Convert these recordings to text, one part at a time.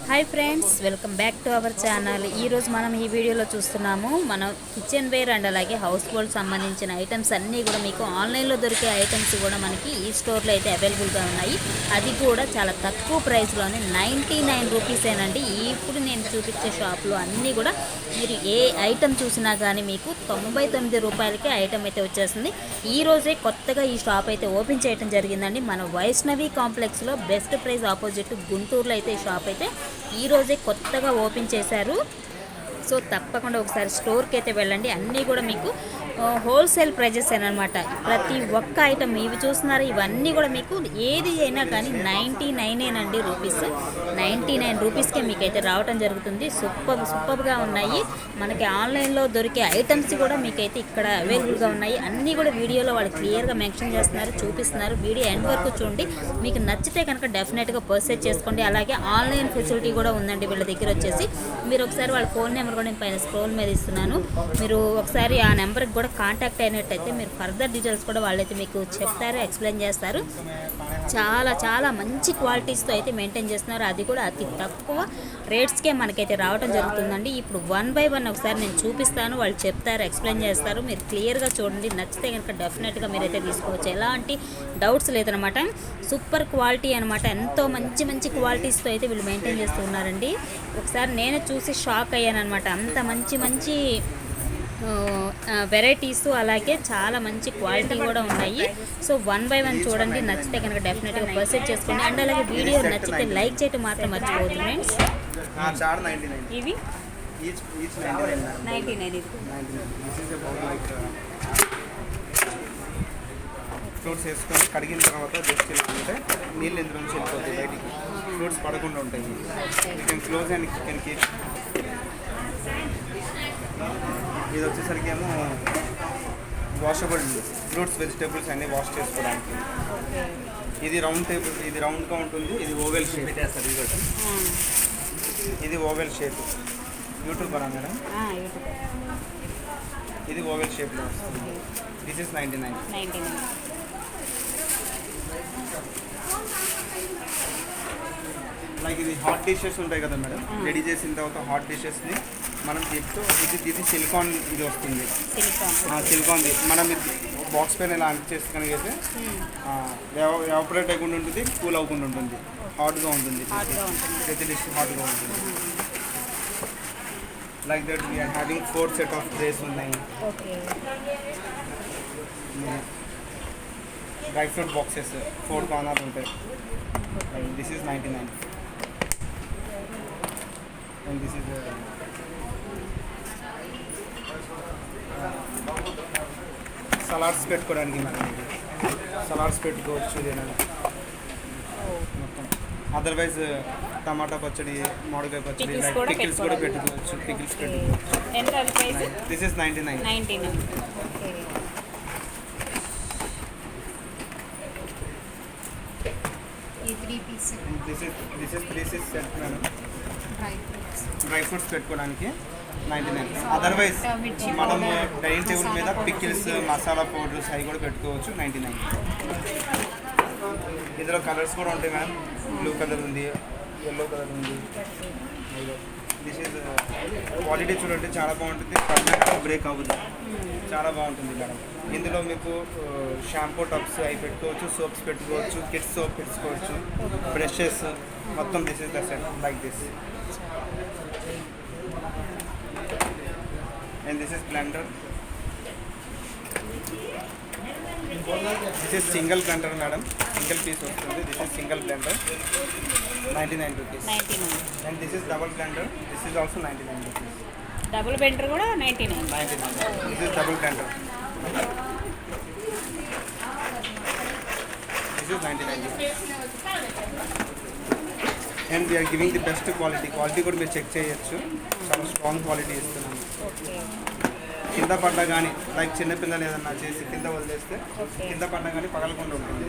Hi friends, welcome back to our channel. ఈరోజు మనం ఈ వీడియోలో చూస్తున్నాము మనం కిచెన్ వేర్ అండ్ అలాగే హౌస్ హోల్డ్ సంబంధించిన ఐటమ్స్ అన్నీ కూడా మీకు ఆన్లైన్లో దొరికే ఐటమ్స్ కూడా మనకి ఈ స్టోర్లో అయితే అవైలబుల్గా ఉన్నాయి. అది కూడా చాలా తక్కువ ప్రైస్లోనే 99 రూపీసేనండి. ఇప్పుడు నేను చూపించే షాప్లో అన్నీ కూడా మీరు ఏ ఐటమ్ చూసినా కానీ మీకు 99 రూపాయలకే ఐటమ్ అయితే వచ్చేస్తుంది. ఈరోజే కొత్తగా ఈ షాప్ అయితే ఓపెన్ చేయడం జరిగిందండి. మన వైష్ణవి కాంప్లెక్స్లో బెస్ట్ ప్రైస్ ఆపోజిట్ గుంటూరులో అయితే ఈ షాప్ అయితే ఈరోజే కొత్తగా ఓపెన్ చేశారు. సో తప్పకుండా ఒకసారి స్టోర్కి అయితే వెళ్ళండి. అన్నీ కూడా మీకు హోల్సేల్ ప్రైజెస్ అనమాట. ప్రతి ఒక్క ఐటమ్ ఇవి చూస్తున్నారు, ఇవన్నీ కూడా మీకు ఏది అయినా కానీ 99 రూపీస్, 99 రూపీస్కే మీకైతే రావడం జరుగుతుంది. సూపర్గా ఉన్నాయి. మనకి ఆన్లైన్లో దొరికే ఐటమ్స్ కూడా మీకైతే ఇక్కడ అవైలబుల్గా ఉన్నాయి. అన్నీ కూడా వీడియోలో వాళ్ళు క్లియర్గా మెన్షన్ చేస్తున్నారు, చూపిస్తున్నారు. వీడియో ఎండ్ వరకు చూడండి. మీకు నచ్చితే కనుక డెఫినెట్గా పర్చేజ్ చేసుకోండి. అలాగే ఆన్లైన్ ఫెసిలిటీ కూడా ఉందండి వీళ్ళ దగ్గర వచ్చేసి. మీరు ఒకసారి వాళ్ళ ఫోన్ నెంబర్ కూడా నేను పైన స్క్రోల్ మీద ఇస్తున్నాను. మీరు ఒకసారి ఆ నెంబర్కి కూడా కాంటాక్ట్ అయినట్టయితే మీరు ఫర్దర్ డీటెయిల్స్ కూడా వాళ్ళైతే మీకు చెప్తారు, ఎక్స్ప్లెయిన్ చేస్తారు. చాలా మంచి క్వాలిటీస్తో అయితే మెయింటైన్ చేస్తున్నారు. అది కూడా అతి తక్కువ రేట్స్కే మనకైతే రావడం జరుగుతుందండి. ఇప్పుడు 1 బై 1 ఒకసారి నేను చూపిస్తాను, వాళ్ళు చెప్తారు, ఎక్స్ప్లెయిన్ చేస్తారు. మీరు క్లియర్గా చూడండి. నచ్చితే కనుక డెఫినెట్గా మీరైతే తీసుకోవచ్చు. ఎలాంటి డౌట్స్ లేదనమాట. సూపర్ క్వాలిటీ అనమాట. ఎంతో మంచి క్వాలిటీస్తో అయితే వీళ్ళు మెయింటైన్ చేస్తూ ఉన్నారండి. ఒకసారి నేను చూసి షాక్ అయ్యాను అనమాట. అంత మంచి వెరైటీస్, అలాగే చాలా మంచి క్వాలిటీ కూడా ఉన్నాయి. సో 1 బై 1 చూడండి. నచ్చితే కనుక డెఫినెట్గా పర్చేజ్ చేసుకోండి. అండ్ అలాగే వీడియో నచ్చితే లైక్ చేయటం మాత్రం మర్చిపోవద్దు ఫ్రెండ్స్. ఇవి 99 ఫ్రూట్స్ వేసుకొని కడిగిన తర్వాత జస్ట్ వేసుకుంటే నీళ్ళు ఇందులో నుంచి వెళ్ళిపోతాయి బయటికి, ఫ్రూట్స్ పడకుండా ఉంటాయి. You can close and can keep. ఇది వచ్చేసరికి ఏమో వాషబుల్ ఫ్రూట్స్, వెజిటేబుల్స్ అన్నీ వాష్ చేసుకోవడానికి. ఇది రౌండ్ టేబుల్, ఇది రౌండ్గా ఉంటుంది. ఇది ఓవెల్ షేప్. ఇది ఓవెల్ షేప్. యూట్యూబ్ బరా మేడం. ఇది ఓవెల్ షేప్లో వస్తుంది. This is 99. లైక్ ఇది హాట్ డిషెస్ ఉంటాయి కదా మేడం, రెడీ చేసిన తర్వాత హాట్ డిషెస్ని మనం చెప్తూ ఇది సిలికాన్ ఇది వస్తుంది. సిలికాన్ది మనం బాక్స్ పైన ఇలా అంటి చేస్తే కనుక అయితే ఎవాపరేట్ అయ్యకుండా ఉంటుంది, కూల్ అవ్వకుండా ఉంటుంది, హాట్గా ఉంటుంది. ప్రతి డిష్ హాట్గా ఉంటుంది. Like that we are having 4 set of trays ఉన్నాయి. డ్రై ఫ్రూట్ బాక్సెస్ 4 కార్నర్ ఉంటాయి. This is 99. And this is salads పెట్టుకోవడానికి మనం సలాడ్స్ పెట్టుకోవచ్చు. మొత్తం అదర్వైజ్ టమాటా పచ్చడి, మామిడికాయ పచ్చడి, పికిల్స్ కూడా పెట్టుకోవచ్చు. పికిల్స్ పెట్టుకోవచ్చు. This is 99. This is 3 piece set madam. Dry fruits పెట్టుకోవడానికి 99. అదర్వైజ్ మనం డైనింగ్ టేబుల్ మీద పికిల్స్, మసాలా పౌడర్స్ అవి కూడా పెట్టుకోవచ్చు. 99. ఇందులో కలర్స్ కూడా ఉంటాయి మేడం. బ్లూ కలర్ ఉంది, ఎల్లో కలర్ ఉంది. దిస్ ఈజ్ క్వాలిటీ చూడండి, చాలా బాగుంటుంది. పర్ఫెక్ట్గా బ్రేక్ అవ్వదు, చాలా బాగుంటుంది మేడం. ఇందులో మీకు షాంపూ టబ్స్ అవి పెట్టుకోవచ్చు, సోప్స్ పెట్టుకోవచ్చు, కిడ్స్ సోప్ పెట్టుకోవచ్చు, బ్రషెస్ మొత్తం. This is the set like this. And this is blender. This is single blender madam, single piece వస్తుంది. This is single blender, 99 rupees. And this is double blender. This is also 99 rupees. Double blender కూడా 99. This is double blender. This is 99 rupees. And we are giving the best quality కూడా మీరు check చేయొచ్చు. చాలా strong quality ఇస్తున్నాము. కింద పడ్డా కానీ, like చిన్నపిల్లలు ఏదన్నా చేసి కింద వదిలేస్తే కింద పడ్డా కానీ పగలకుండా ఉంటుంది.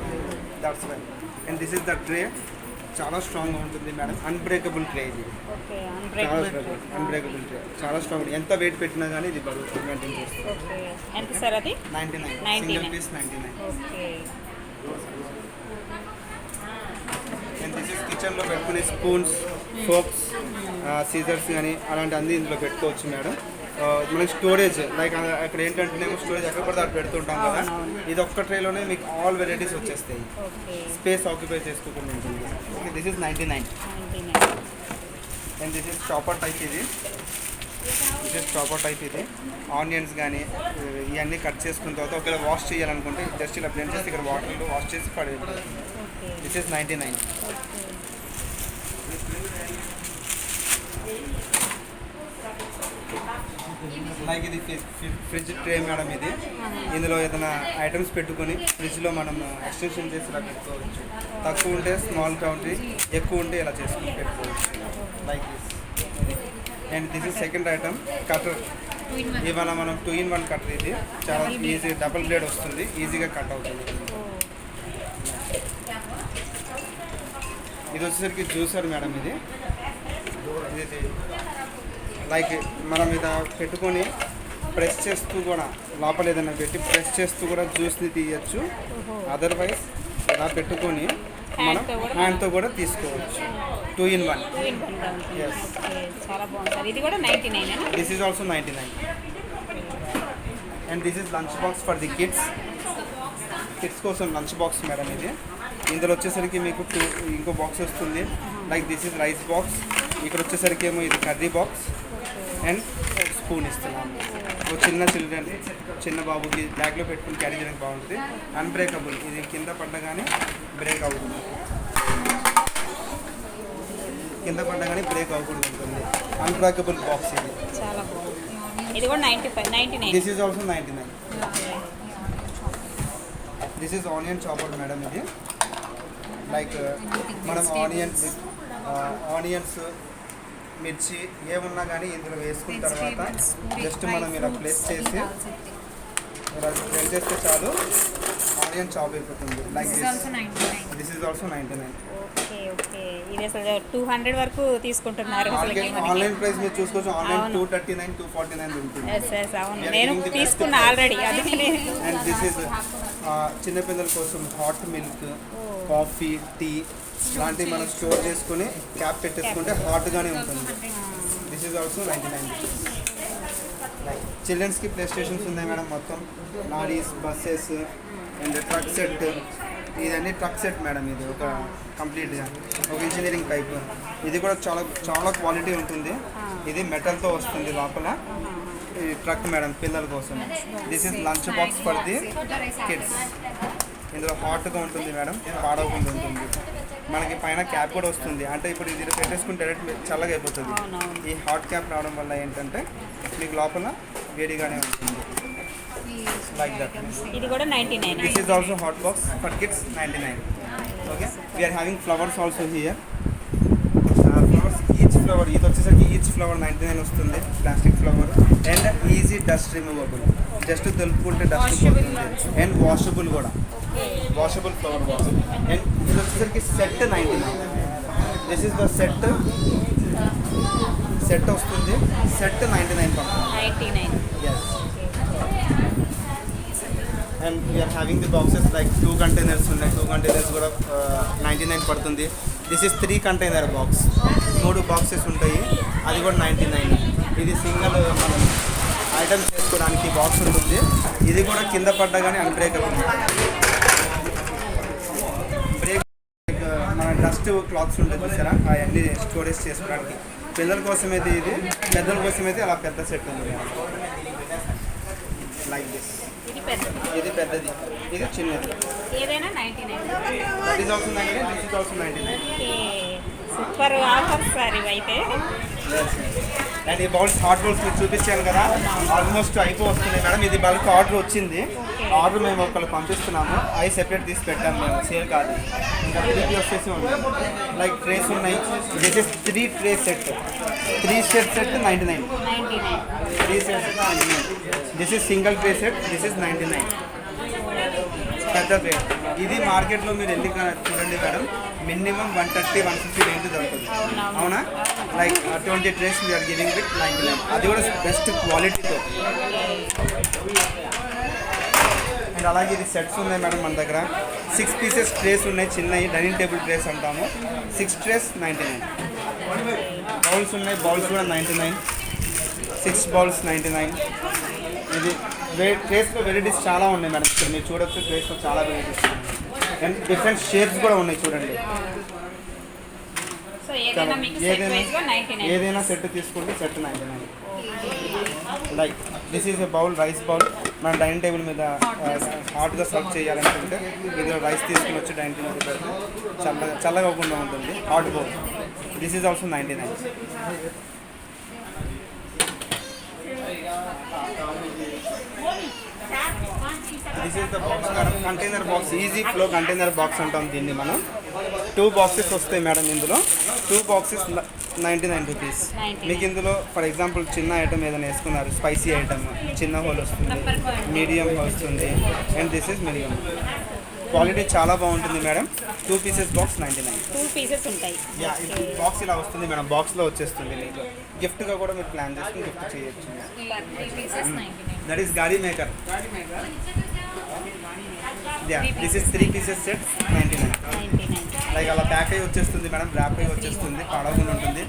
That's why. And this is the tray. చాలా స్ట్రాంగ్గా ఉంటుంది మేడం. అన్బ్రేకబుల్ ట్రే ఇది. అన్బ్రేకబుల్ ట్రే చాలా స్ట్రాంగ్. ఎంత వెయిట్ పెట్టినా కానీ ఇది బరువు మెయింటైన్ చేస్తుంది. 99. Single piece 99. And this is కిచెన్లో పెట్టుకునే స్పూన్స్, ఫోక్స్, సీజర్స్ కానీ అలాంటి అన్ని ఇందులో పెట్టుకోవచ్చు మేడం. మనకి స్టోరేజ్ లైక్ అక్కడ ఏంటంటే స్టోరేజ్ ఎక్కడ పడితే అక్కడ పెడుతుంటాం కదా, ఇది ఒక్క ట్రేలోనే మీకు ఆల్ వెరైటీస్ వచ్చేస్తాయి, స్పేస్ ఆక్యుపై చేసుకోకుండా ఉంటుంది. Okay, this is 99 and this is chopper type. ఇది చాపర్ టైప్. ఇది ఆనియన్స్ కానీ ఇవన్నీ కట్ చేసుకున్న తర్వాత ఒకవేళ వాష్ చేయాలనుకుంటే జస్ట్ ఇలా బ్లెండ్ చేసి ఇక్కడ వాటర్లో వాష్ చేసి పడేది. This is 99. లైక్ ఇది ఫ్రిడ్జ్ ట్రే మేడం. ఇది ఇందులో ఏదైనా ఐటమ్స్ పెట్టుకొని ఫ్రిడ్జ్లో మనం ఎక్స్టెన్షన్ చేసి ఇలా పెట్టుకోవచ్చు. తక్కువ ఉంటే స్మాల్ కౌంట్రీ, ఎక్కువ ఉంటే ఇలా చేసుకుని పెట్టుకోవచ్చు like this. And this is second item, cutter. ఇవాళ మనం 2-in-1 కటర్. ఇది చాలా ఈజీ, డబుల్ బ్లేడ్ వస్తుంది, ఈజీగా కట్ అవుతుంది. ఇది వచ్చేసరికి జ్యూసర్ మేడం. ఇది లైక్ మనం ఇలా పెట్టుకొని ప్రెస్ చేస్తూ కూడా లోపల ఏదైనా పెట్టి ప్రెస్ చేస్తూ కూడా జ్యూస్ని తీయచ్చు. అదర్వైజ్ ఇలా పెట్టుకొని మనం హ్యాండ్తో కూడా తీసుకోవచ్చు. 2-in-1. ఎస్, చాలా బాగుంది. ఇది కూడా 99. This is also 99. And this is lunch box for the kids. Kids కోసం లంచ్ బాక్స్ మేడం. ఇది ఇందులో వచ్చేసరికి మీకు ఇంకో బాక్స్ వస్తుంది. Like this is rice box. ఇక్కడ వచ్చేసరికి ఏమో ఇది కర్రీ బాక్స్ అండ్ స్పూన్ ఇస్తున్నాము. చిన్న బాబుకి బ్యాగ్లో పెట్టుకుని క్యారీ చేయడానికి బాగుంటుంది. అన్బ్రేకబుల్. ఇది కింద పడ్డగానే బ్రేక్ అవుతుంది, బ్రేక్ అవ్వకూడదు ఉంటుంది. Unbreakable box. ఇది చాలా బాగుంది. ఇది కూడా 99. This is also 99. This is onion chopper madam. ఇది లైక్ మనం ఆనియన్స్ మిర్చి ఏమున్నా కానీ ఇందులో వేసుకున్న తర్వాత జస్ట్ మనం ఇలా ప్లేస్ చేసి ఇలా ప్లేస్ చేస్తే చాలు, ఆనియన్ చాప్ అయిపోతుంది. Like this is also 99. Okay, ఇది అసలు 200 వరకు తీసుకుంటున్నారు. ఆన్లైన్ ప్రైస్ మీరు చూసుకోవచ్చు. ఆన్లైన్ 239, 249 ఉంటుంది. అవును, నేను తీసుకున్నా ఆల్రెడీ. అది అండ్ దిస్ ఈజ్ చిన్నపిల్లల కోసం హాట్ మిల్క్, కాఫీ, టీ లాంటివి మనం స్టోర్ చేసుకుని క్యాప్ పెట్టేసుకుంటే హాట్గానే ఉంటుంది. This is also 99. చిల్డ్రన్స్కి ప్లే స్టేషన్స్ ఉన్నాయి మేడం. మొత్తం lorries, buses and truck set. ఇదన్నీ ట్రక్ సెట్ మేడం. ఇది ఒక కంప్లీట్గా ఒక ఇంజనీరింగ్ టైప్. ఇది కూడా చాలా క్వాలిటీ ఉంటుంది. ఇది మెటల్తో వస్తుంది లోపల. ఈ ట్రక్ మేడం పిల్లల కోసం. This is lunch box for the kids. ఇందులో హాట్గా ఉంటుంది మేడం, పాడవకుండా ఉంటుంది. మనకి పైన క్యాప్ కూడా వస్తుంది. అంటే ఇప్పుడు ఇది పెట్టేసుకుని డైరెక్ట్ చల్లగా అయిపోతుంది. ఈ హాట్ క్యాప్ రావడం వల్ల ఏంటంటే మీకు లోపల వేడిగానే ఉంటుంది. Like that. ఇది కూడా 99. This is also hot box for kids 99. Okay, we are having flowers also here. Flowers, each flower ఇది వచ్చేసరికి ఈచ్ ఫ్లవర్ 99 వస్తుంది. Plastic flower and easy dust removable. Just తెలుపుకుంటే డస్ట్ పోతుంది. అండ్ వాషబుల్ కూడా, వాషబుల్ ఫ్లవర్ వాష్. అండ్ ఇది వచ్చేసరికి set 99. This is the set వస్తుంది. Set 99 పడుతుంది. Yes. And we are having the boxes like 2 containers ఉన్నాయి. 2 కంటైనర్స్ కూడా 99 పడుతుంది. This is 3 container box. 3 boxes ఉంటాయి, అది కూడా 99. ఇది సింగిల్ మనం ఐటమ్ చేసుకోవడానికి బాక్స్ ఉంటుంది. ఇది కూడా కింద పడ్డా కానీ అన్బ్రేకబుల్. బ్రేక్ మన డస్ట్ క్లాత్స్ ఉంటుంది చూసారా, అవన్నీ స్టోరేజ్ చేసుకోవడానికి. పిల్లల కోసం అయితే ఇది, పెద్దల కోసం అయితే అలా పెద్ద సెట్ ఉంది లైక్ దిస్. ఇది పెద్దది, ఇది చిన్నది. ఏదైనా 99. That is also 99. This is also 99. Super offers sir ఇవైతే. అండ్ ఈ బౌల్స్, హాట్ బౌల్స్ మీకు చూపించాను కదా, ఆల్మోస్ట్ అయిపోతున్నాయి మేడం. ఇది బల్క్ ఆర్డర్ వచ్చింది. ఆర్డర్ మేము ఒకళ్ళు పంపిస్తున్నాము. అవి సెపరేట్ తీసి పెట్టాము మేము, సేల్ కాదు. ఇంకా 3 వచ్చేసి ఉన్నాయి. లైక్ ట్రేస్ ఉన్నాయి. This is 3 tray set. 3 set 99. 3 set 99. This is single tray set. This is 99. పెద్ద ట్రే. ఇది మార్కెట్లో మీరు వెళ్ళి చూడండి మేడం, మినిమం 130-150 రేంజ్ దొరుకుతుంది. అవునా? Like 20 trays we are giving with 99. అది కూడా బెస్ట్ క్వాలిటీతో. అండ్ అలాగే ఇది సెట్స్ ఉన్నాయి మేడం మన దగ్గర. 6 పీసెస్ ట్రేస్ ఉన్నాయి, చిన్నవి డైనింగ్ టేబుల్ ట్రేస్ అంటాము. 6 ట్రేస్ 99. బౌల్స్ ఉన్నాయి, బౌల్స్ కూడా 99, 6 బౌల్స్ 99. ఇది ట్రేస్లో వెరైటీస్ చాలా ఉన్నాయి మేడం. ఇక్కడ మీరు చూడొచ్చు, ట్రేస్లో చాలా వెరైటీస్ ఉన్నాయి అండ్ డిఫరెంట్ షేప్స్ కూడా ఉన్నాయి చూడండి. సో ఏదైనా మీకు సెట్ వైస్గా 99. ఏదైనా సెట్ తీసుకుంటే set 99. Like this is a bowl, rice bowl. మన డైనింగ్ టేబుల్ మీద హాట్గా సర్వ్ చేయాలనుకుంటే ఇందులో రైస్ తీసుకుని వచ్చి డైనింగ్ టేబుల్ మీద పెడితే చల్లగా అవ్వకుండా ఉంటుంది. Hot bowl. This is also 99. This is the box madam, container box, easy flow container box అంటాం దీన్ని మనం. 2 బాక్సెస్ వస్తాయి మేడం ఇందులో. 2 బాక్సెస్ 99 రూపీస్. మీకు ఇందులో ఫర్ ఎగ్జాంపుల్ చిన్న ఐటమ్ ఏదైనా వేసుకున్నారు, స్పైసీ ఐటమ్, చిన్న హోల్ వస్తుంది, మీడియం వస్తుంది and this is medium. Quality చాలా బాగుంటుంది మేడం. 2 pieces box 99. 2 పీసెస్ ఉంటాయి. యా, ఇది బాక్స్ ఇలా వస్తుంది మేడం. బాక్స్లో వచ్చేస్తుంది. మీకు గిఫ్ట్గా కూడా మీరు ప్లాన్ చేసుకుని గిఫ్ట్ చేయొచ్చు. ఇలా 3 పీసెస్ 99. దట్ ఈస్ గాడీ maker. Yeah, this is 3 pieces set 99. 99. Like అలా ప్యాక్ అయ్యి వచ్చేస్తుంది మేడం, ర్యాప్ అయ్యి వచ్చేస్తుంది, పాడవకుండా ఉంటుంది.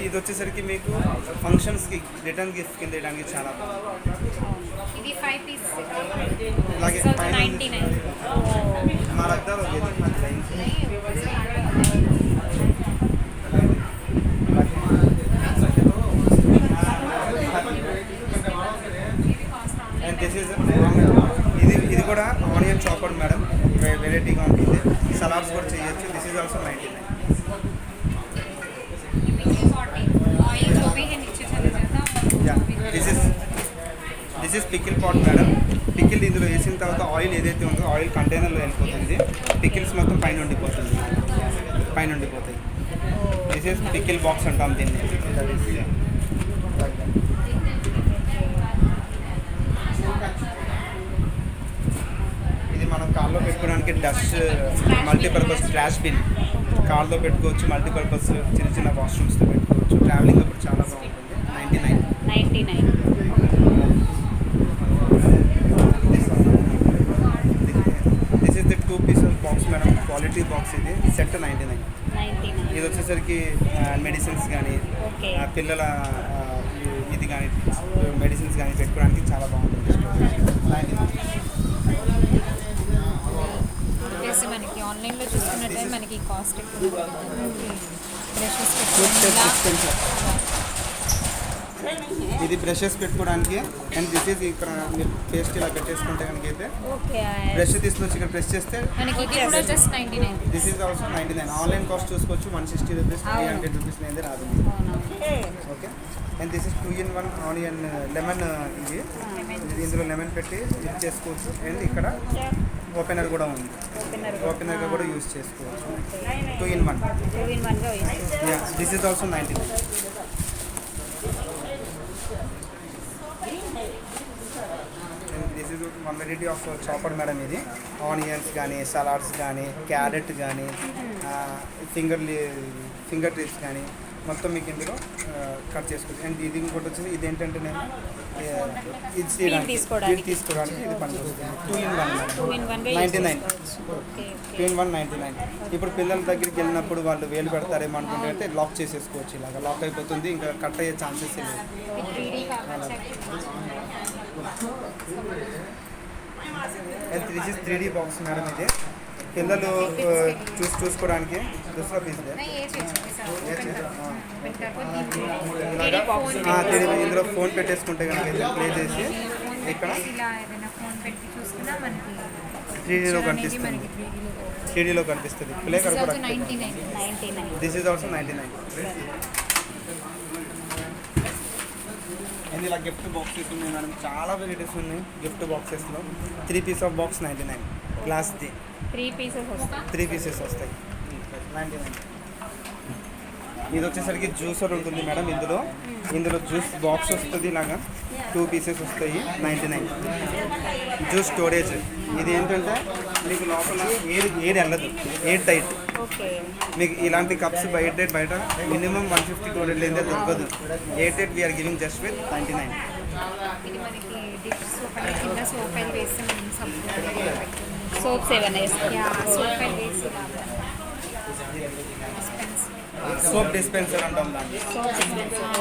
ఇది వచ్చేసరికి మీకు ఫంక్షన్స్కి రిటర్న్ గిఫ్ట్ కింద వేయడానికి చాలా బాగుంది. ఇది 5 పీస్. అలాగే సో పైన 99. మా రద్దాలు అండ్ దిస్ ఈజ్ ఇది కూడా ఆనియన్ చాపర్ మేడం, వెరైటీగా ఉంటుంది. సలాడ్స్ కూడా చేయొచ్చు. This is also 99. This is pickle pot madam. Pickle ఇందులో వేసిన తర్వాత ఆయిల్ ఏదైతే ఉందో ఆయిల్ కంటైనర్లో వెళ్ళిపోతుంది. పికిల్స్ మొత్తం పైన ఉండిపోతుంది, పైన ఉండిపోతాయి. దిస్ ఈజ్ పికిల్ బాక్స్ అంటాం దీన్ని. ఇది మనం కార్లో పెట్టుకోవడానికి డస్ట్ మల్టీపర్పస్ ట్రాష్ బిన్. కార్లో పెట్టుకోవచ్చు, మల్టీపర్పస్ చిన్న చిన్న వాష్రూమ్స్తో పెట్టుకోవచ్చు. ట్రావెలింగ్ అప్పుడు చాలా బాగుంటుంది. 99. This is the 2 pieces box madam. Quality box ఇది. సెట్ 99. ఇది వచ్చేసరికి మెడిసిన్స్ కానీ పిల్లల ఇది కానీ మెడిసిన్స్ కానీ పెట్టుకోవడానికి చాలా బాగుంటుంది. మనకి ఆన్లైన్లో చూసుకున్నట్టే మనకి కాస్ట్ ఎక్కువ. ఇది బ్రషెస్ పెట్టుకోవడానికి అండ్ దిస్ ఈజ్ ఇక్కడ మీరు పేస్ట్ ఇలా పెట్టేసుకుంటే కనుక అయితే బ్రష్ తీసుకొచ్చి ఇక్కడ ప్రెస్ చేస్తే మనకి ఇది కూడా just 99. This is also 99. Online cost చూసుకోవచ్చు 160 రూపీస్, 300 రూపీస్ అనేది రాదు. Okay. And this is 2-in-1 onion lemon. ఇది ఇందులో లెమన్ పెట్టి యూజ్ చేసుకోవచ్చు. అండ్ ఇక్కడ ఓపెనర్ కూడా ఉంది, ఓపెనర్గా కూడా యూజ్ చేసుకోవచ్చు. 2-in-1. This is also 99. This is one variety of chopper madam. ఇది ఆనియన్స్ కానీ, సలాడ్స్ కానీ, క్యారెట్ కానీ, ఫింగర్ టిప్స్ కానీ మొత్తం మీకు ఇందులో కట్ చేసుకోవచ్చు. అండ్ ఇది ఇంకోటి వచ్చింది, ఇది ఏంటంటే నేను ఇది తీసుకోవడానికి ఇది పనికొస్తుంది. 2-in-1 99. 2-in-1 99. ఇప్పుడు పిల్లల దగ్గరికి వెళ్ళినప్పుడు వాళ్ళు వేలు పెడతారేమో అనుకుంటే అంటే లాక్ చేసేసుకోవచ్చు. ఇలాగ లాక్ అయిపోతుంది, ఇంకా కట్ అయ్యే ఛాన్సెస్ లేదు. And this is 3D box madam. ఇది పిల్లలు చూసుకోవడానికి దూసరా పీస్ ఇందులో ఫోన్ పెట్టేసుకుంటే కనుక ప్లే చేసి ఇక్కడ 3Dలో కనిపిస్తుంది. 3Dలో కనిపిస్తుంది. ప్లే కనుక దిస్ ఈజ్ ఆల్సో 99. అండ్ ఇలా గిఫ్ట్ బాక్సెస్ ఉన్నాయి మేడం. చాలా వెరైటీస్ ఉన్నాయి గిఫ్ట్ బాక్సెస్లో. 3 పీస్ ఆఫ్ బాక్స్ 99. గ్లాస్ది 3 పీసెస్ వస్తాయి 99. ఇది వచ్చేసరికి జ్యూసర్ ఉంటుంది మేడం. ఇందులో జ్యూస్ బాక్స్ వస్తుంది. ఇలాగా 2 పీసెస్ వస్తాయి 99. Juice storage. ఇది ఏంటంటే మీకు లోపల ఎయిర్ వెళ్ళదు, ఎయిర్ టైట్. మీకు ఇలాంటి కప్స్ బయట మినిమం 150-200 లేదా దొరకదు. Air tight we are giving just with 99. Soaps ఏమైనా సోప్ డిస్పెన్సర్ అంటాం దాన్ని.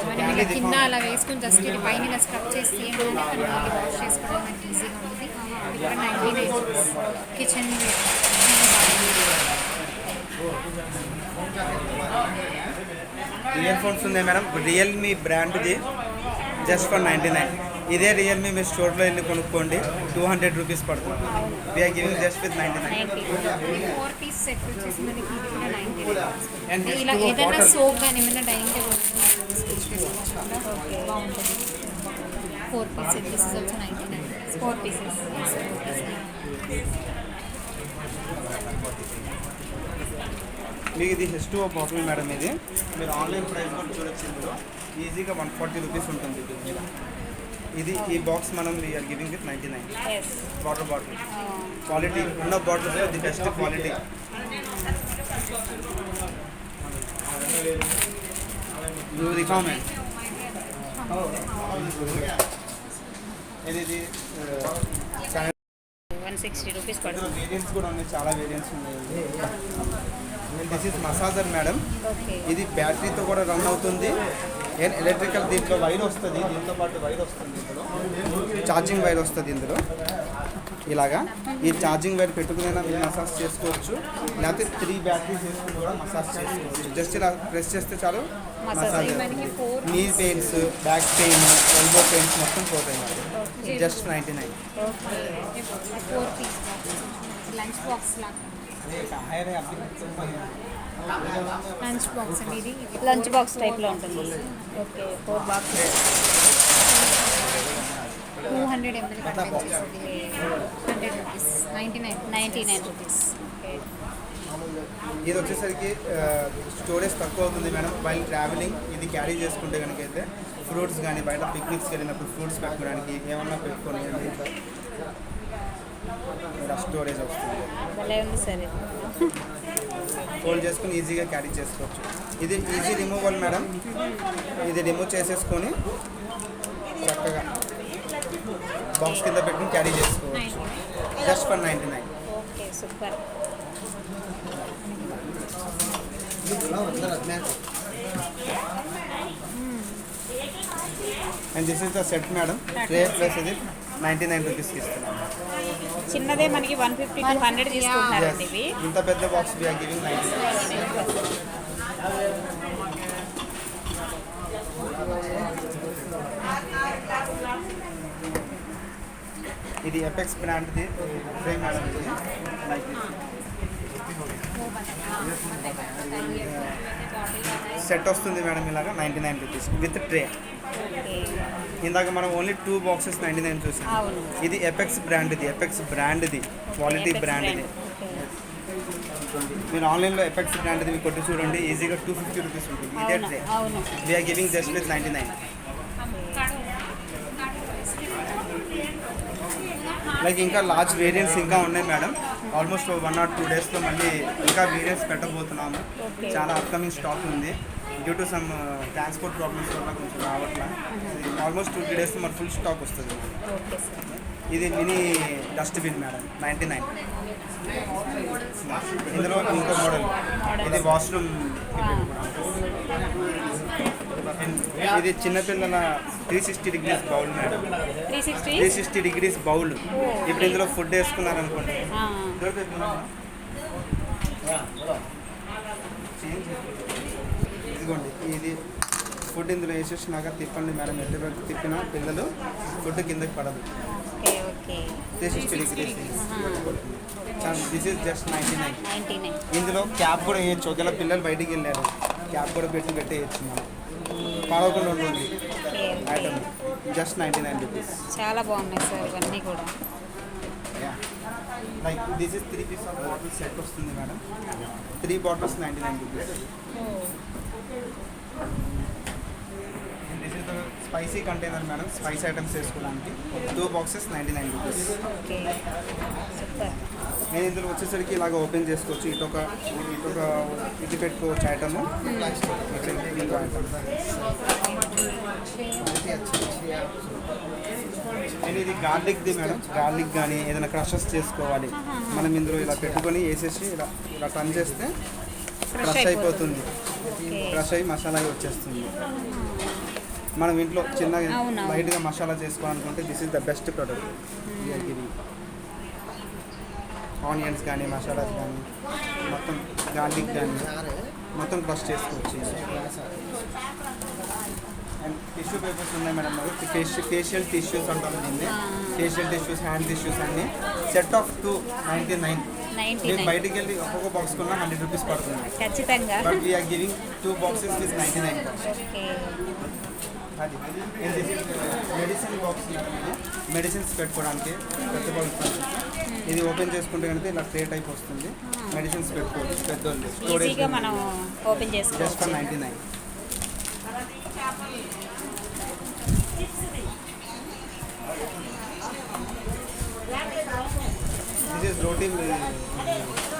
మనం ఇలా కింద అలా వేసుకొని జస్ట్ ఇది పైన ఇలా స్క్రబ్ చేసి వాష్ చేసుకోవడానికి ఈజీగా ఉంది. ఇక్కడ 99 కిచెన్ ఇయర్ ఫోన్స్ ఉన్నాయి మేడం, రియల్మీ బ్రాండ్ది, జస్ట్ ఫర్ 99. ఇదే రియల్మీ మీ స్టోర్లో వెళ్ళి కొనుక్కోండి, 200 రూపీస్ పడుతుంది. We are giving just with 99. 4 piece set వచ్చేసి మనకి ఇది కూడా 99. అండ్ ఇలా ఏదైనా సోప్ కానీ ఏమైనా డైనింగ్ టేబుల్ బాగుంటుంది. 4 piece set this is also 99. 4 pieces. మీకు ఇది H2O బాటిల్ మేడం. ఇది మీరు ఆన్లైన్ ప్రైస్ కూడా చూడొచ్చు. ఇందులో ఈజీగా 140 రూపీస్ ఉంటుంది దీని మీద. ఇది ఈ బాక్స్ మనం we are giving with 99. Water bottle quality ఉన్న bottles the best quality. You recommend ఇది 160 రూపీస్ ఇందులో పడుతుంది. వేరియంట్స్ కూడా ఉన్నాయి, చాలా వేరియంట్స్ ఉన్నాయి. This is massager madam. Okay. ఇది బ్యాటరీతో కూడా రన్ అవుతుంది. ఎలక్ట్రికల్ దీంట్లో వైర్ వస్తుంది, దీంతో పాటు వైర్ వస్తుంది. ఇందులో ఛార్జింగ్ వైర్ వస్తుంది. ఇందులో ఇలాగా ఈ ఛార్జింగ్ వైర్ పెట్టుకునైనా మీరు మసాజ్ చేసుకోవచ్చు, లేకపోతే 3 బ్యాటరీస్ వేసుకుని కూడా మసాజ్ చేసుకోవచ్చు. జస్ట్ ఇలా ప్రెస్ చేస్తే చాలు మసాజ్ అవుతుంది. నీ pains, back pain, elbow pains మొత్తం పోతాయి. జస్ట్ 99. 4 పీస్ లంచ్ బాక్స్ లాగా. లంచ్ బాక్స్ అండి ఇది. లంచ్ బాక్స్ టైప్లో ఉంటుంది. ఓకే. 4 బాక్సెస్ 200 ml పడుతుంది. 100 రూపీస్. 99 రూపీస్. ఓకే. ఇది వచ్చేసరికి స్టోరేజ్ తక్కువ అవుతుంది మేడం వైల్ ట్రావెలింగ్. ఇది క్యారీ చేసుకుంటే కనుక అయితే ఫ్రూట్స్ కానీ బయట పిక్నిక్స్కి వెళ్ళినప్పుడు ఫ్రూట్స్ పెట్టుకోవడానికి ఏమన్నా పెట్టుకొని స్టోరేజ్ వస్తుంది. భలే ఉంది సరే. ఫోల్డ్ చేసుకుని ఈజీగా క్యారీ చేసుకోవచ్చు. ఇది ఈజీ రిమూవల్ మేడం. ఇది రిమూవ్ చేసేసుకొని చక్కగా బాక్స్ కింద పెట్టుకుని క్యారీ చేసుకోవచ్చు. Just for 99. Okay. Super. And this is the set madam. Tray plus ఇది 99 రూపీస్కి ఇస్తున్నాం. చిన్నదే మనకి 150 to 100 తీసుకుంటున్నారండి ఇవి. ఇంత పెద్ద బాక్స్ వీఆర్ గివింగ్ 99. ఇది ఎపెక్స్ బ్రాండ్ది ట్రే మేడం. ఇది లైక్ సెట్ వస్తుంది మేడం ఇలాగా 99 రూపీస్ విత్ ట్రే. ఇందాక మనం ఓన్లీ 2 బాక్సెస్ 99 చూసాం. అవును. ఇది ఎపెక్స్ బ్రాండ్ది, ఎపెక్స్ బ్రాండ్ది, క్వాలిటీ బ్రాండ్ది. మీరు ఆన్లైన్లో ఎపెక్స్ బ్రాండ్ది మీకు కొట్టి చూడండి, ఈజీగా 250 రూపీస్ ఉంటుంది. ఇదే ట్రే అవును. We are giving just with 99. Like ఇంకా లార్జ్ వేరియంట్స్ ఇంకా ఉన్నాయి మేడం. ఆల్మోస్ట్ 1 or 2 డేస్లో మళ్ళీ ఇంకా వేరియంట్స్ పెట్టబోతున్నాము. చాలా అప్కమింగ్ స్టాక్ ఉంది. Due to some transport problems వల్ల కొంచెం రావట్లా. ఆల్మోస్ట్ 2-3 డేస్లో మరి ఫుల్ స్టాక్ వస్తుంది. Okay sir. ఇది మినీ డస్ట్బిన్ మేడం 99. ఇందులో ఇంకో మోడల్ ఇది వాష్రూమ్. ఇది చిన్నపిల్లల 360 degrees bowl madam. 360 degrees bowl. ఇప్పుడు ఇందులో ఫుడ్ వేసుకున్నారనుకోండి, ఇదిగోండి ఇది ఫుడ్ ఇందులో వేసేసినాక తిప్పండి మేడం. ఎటువంటి తిప్పినా పిల్లలు ఫుడ్ కిందకి పడదు. 360 degrees. This is just 99. ఇందులో క్యాప్ కూడా వేయచ్చు. ఒకవేళ పిల్లలు బయటికి వెళ్ళారు క్యాప్ కూడా పెట్టేయచ్చు. మనం పాడవకుండా ఉంటుంది ఐటమ్. Just 99 rupees. చాలా బాగున్నాయి సార్ ఇవన్నీ కూడా. Like this is 3 piece of bottle set వస్తుంది madam. 3 bottles 99 rupees. This is the spicy container madam. Spice items వేసుకోవడానికి 2 బాక్సెస్ 99 రూపీస్. ఓకే. సూపర్. నేను ఇందులో వచ్చేసరికి ఇలాగ ఓపెన్ చేసుకోవచ్చు. ఇటొక ఇది పెట్టుకోవచ్చు ఐటమ్. ఇక్కడ ఇంకో ఐటమ్. నేను ఇది గార్లిక్ది మేడం. గార్లిక్ కానీ ఏదైనా క్రషెస్ చేసుకోవాలి, మనం ఇందులో ఇలా పెట్టుకొని వేసేసి ఇలా టర్న్ చేస్తే క్రష్ అయిపోతుంది. ఓకే. క్రష్ అయ్యి మసాలా అయి వచ్చేస్తుంది. మనం ఇంట్లో చిన్నగా అవునవును. లైట్గా మసాలా చేసుకోవాలనుకుంటే this is the best product. Onions కానీ మసాలాస్ కానీ మొత్తం గార్లిక్ కానీ మొత్తం క్రష్ చేసుకోవచ్చు. అండ్ టిష్యూ పేపర్స్ ఉన్నాయి మేడం, ఫేషియల్ టిష్యూస్ అంటారు దీన్ని. ఫేషియల్ టిష్యూస్, హ్యాండ్ టిష్యూస్ అన్ని సెట్ ఆఫ్ 299. మీరు 99 బయటికి వెళ్ళి ఒక్కొక్క బాక్స్ కొన్నా 100 రూపీస్ పడుతుంది. ఖచ్చితంగా. But we are giving 2 boxes with 99 cost. Okay. అది మెడిసిన్ బాక్స్, మెడిసిన్స్ పెట్టుకోవడానికి పెద్ద బాక్స్. ఇది ఓపెన్ చేసుకుంటే కనుక ఇలా ట్రే టైప్ వస్తుంది. మెడిసిన్స్ పెట్టుకోవచ్చు పెద్దోళ్ళు. ఈజీగా మనం ఓపెన్ జస్ట్ ఫర్ చేసుకోవచ్చు. 99. ఇది రోటీ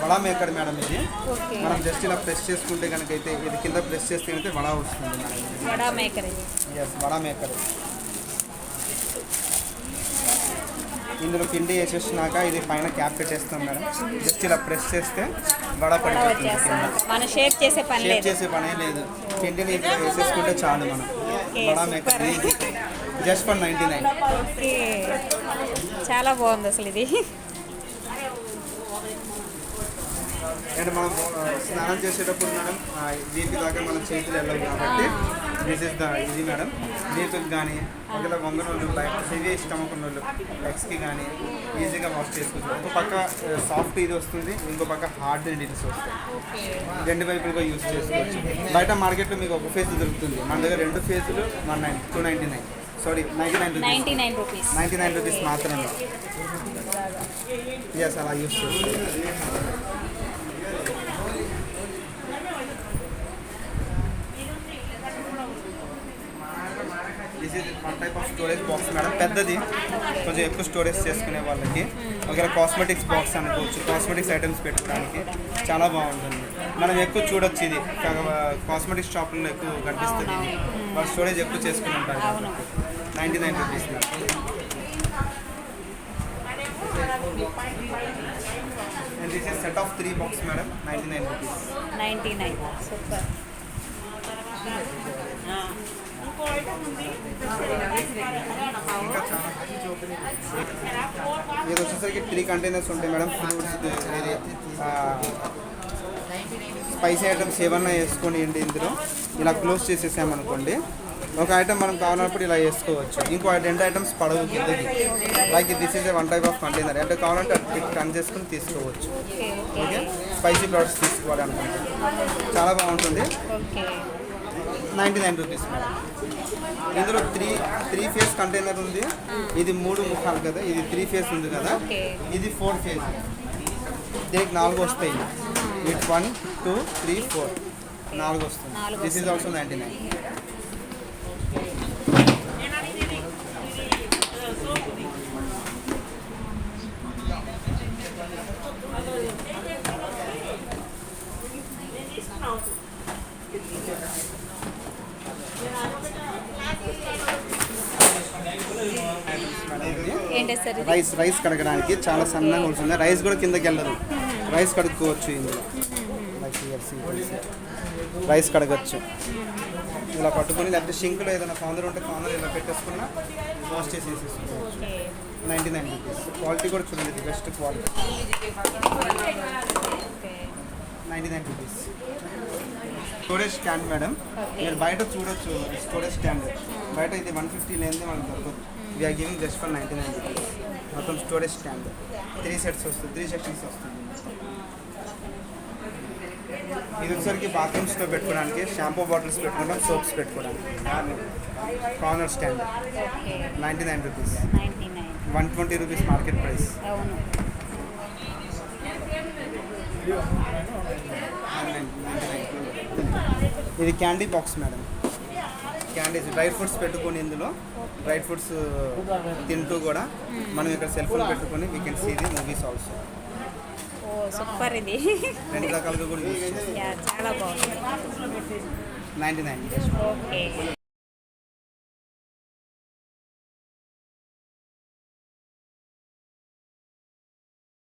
వడా మేకర్ మేడం. ఇది ఓకే. మనం జస్ట్ ఇలా ప్రెస్ చేసుకుంటే కనుక అయితే ఇది కింద ప్రెస్ చేస్తే కనుక వడా వస్తుంది మేడం. వడా మేకర్ ఇది. Yes, vada maker. ఇందులో పిండి వేసేసినాక ఇది పైన క్యాప్ పెట్టేస్తాం మేడం. జస్ట్ ఇలా ప్రెస్ చేస్తే వడ వడా పడిపోతుంది వచ్చేస్తుంది. కింద. మనం షేప్ చేసే పని షేప్ లేదు. చేసే పనే లేదు. పిండిని ఇందులో వేసేసుకుంటే చాలు మనం. Okay, vada maker just for 99. Okay. చాలా బాగుంది అసలు ఇది. అండ్ మనం స్నానం చేసేటప్పుడు మేడం వీపు దాకా మన చేతులు వెళ్ళవు కాబట్టి దిస్ ఇస్ ద ఇది మేడం. వీపుకి కానీ ఒకవేళ వంగనోళ్ళు హెవీ స్టమక్ ఉన్నోళ్ళు లెగ్స్కి కానీ ఈజీగా వాష్ చేసుకోవచ్చు. ఒక పక్క సాఫ్ట్ ఇది వస్తుంది, ఇంకో పక్క హార్డ్ అండ్ ఇట్స్ వస్తుంది. ఓకే. రెండు వైపులుగా యూజ్ చేసుకోవచ్చు. బయట మార్కెట్లో మీకు ఒక ఫేజ్ దొరుకుతుంది, మన దగ్గర 2 ఫేజులు 299. Sorry 99 rupees. 99 రూపీస్. 99 రూపీస్ మాత్రమే. ఎస్, అలా యూజ్ చేసుకోవచ్చు. This is one type of storage box madam. పెద్దది, కొంచెం ఎక్కువ స్టోరేజ్ చేసుకునే వాళ్ళకి. ఒకవేళ కాస్మెటిక్స్ బాక్స్ అనుకోవచ్చు, కాస్మెటిక్స్ ఐటమ్స్ పెట్టుకోవడానికి చాలా బాగుంటుంది. మనం ఎక్కువ చూడొచ్చు. ఇది కాస్మెటిక్స్ షాపుల్లో ఎక్కువ కనిపిస్తుంది. ఇది వాళ్ళు స్టోరేజ్ ఎక్కువ చేసుకుని ఉంటారు. 99 rupees. And this is set of 3 box madam, 99 rupees. 99. Super. ఇంకా చాలా ఇది వచ్చేసరికి 3 కంటైనర్స్ ఉంటాయి మేడం. ఫ్రూట్స్, వేరే స్పైసీ ఐటమ్స్ ఏమన్నా వేసుకొని ఇందులో ఇలా క్లోజ్ చేసేసామనుకోండి, ఒక ఐటమ్ మనం కావాలన్నప్పుడు ఇలా వేసుకోవచ్చు. ఇంకో 2 ఐటమ్స్ పడవు కిందకి. Like this is one type of container. అంటే కావాలంటే టర్న్ చేసుకుని తీసుకోవచ్చు. ఓకే. ఓకే, స్పైసీ ప్రోడక్ట్స్ తీసుకోవాలి అనుకుంటే చాలా బాగుంటుంది. ఓకే. 99 rupees madam. ఇందులో 3 ఫేజ్ కంటైనర్ ఉంది. ఇది 3 ముఖాలు కదా, ఇది 3 ఫేజ్ ఉంది కదా, ఓకే. ఇది 4 ఫేజ్. దీనికి 4 వస్తాయి. ఇట్ 1 2 3 4 4 వస్తుంది. This is also 99. ఏంటి సార్ ఇది? రైస్ కడగడానికి చాలా సన్నగా ఉంటుంది. రైస్ కూడా కిందకి వెళ్ళదు. రైస్ కడుక్కోవచ్చు ఇందులో. రైస్ కడగచ్చు. ఇలా పట్టుకొని, లేకపోతే షింక్లో ఏదైనా కార్నర్ ఉంటే కార్నర్ ఇలా పెట్టేసుకున్నా వాష్ చేసి వేసేసుకోవచ్చు. ఓకే. 99 రూపీస్. క్వాలిటీ కూడా చూడండి, best quality. Okay. 99 rupees. Storage stand madam. మీరు బయట చూడొచ్చు స్టోరేజ్ స్టాండ్. బయట ఇది 150 లేనిదే మనకు దొరకదు. We are giving just for 99 rupees. మొత్తం స్టోరేజ్ స్టాండ్ 3 సెట్స్ వస్తుంది, 3 సెక్షన్స్ వస్తుంది. ఇది వచ్చరికి బాత్రూమ్స్లో పెట్టుకోవడానికి, షాంపూ బాటిల్స్ పెట్టుకోవడం, సోప్స్ పెట్టుకోవడానికి. Corner stand okay. 99 rupees. 99. 120 rupees market price. అవును. 99. ఇది candy box madam. Candies, dry fruits పెట్టుకొని ఇందులో డ్రై ఫ్రూట్స్ తింటూ కూడా మనం ఇక్కడ సెల్ ఫోన్ పెట్టుకొని we can see the movies also. Oh super ఇది. 2 రకాలుగా కూడా యూజ్ చేస్తాం. యా, చాలా బాగుంది. 99. ఓకే.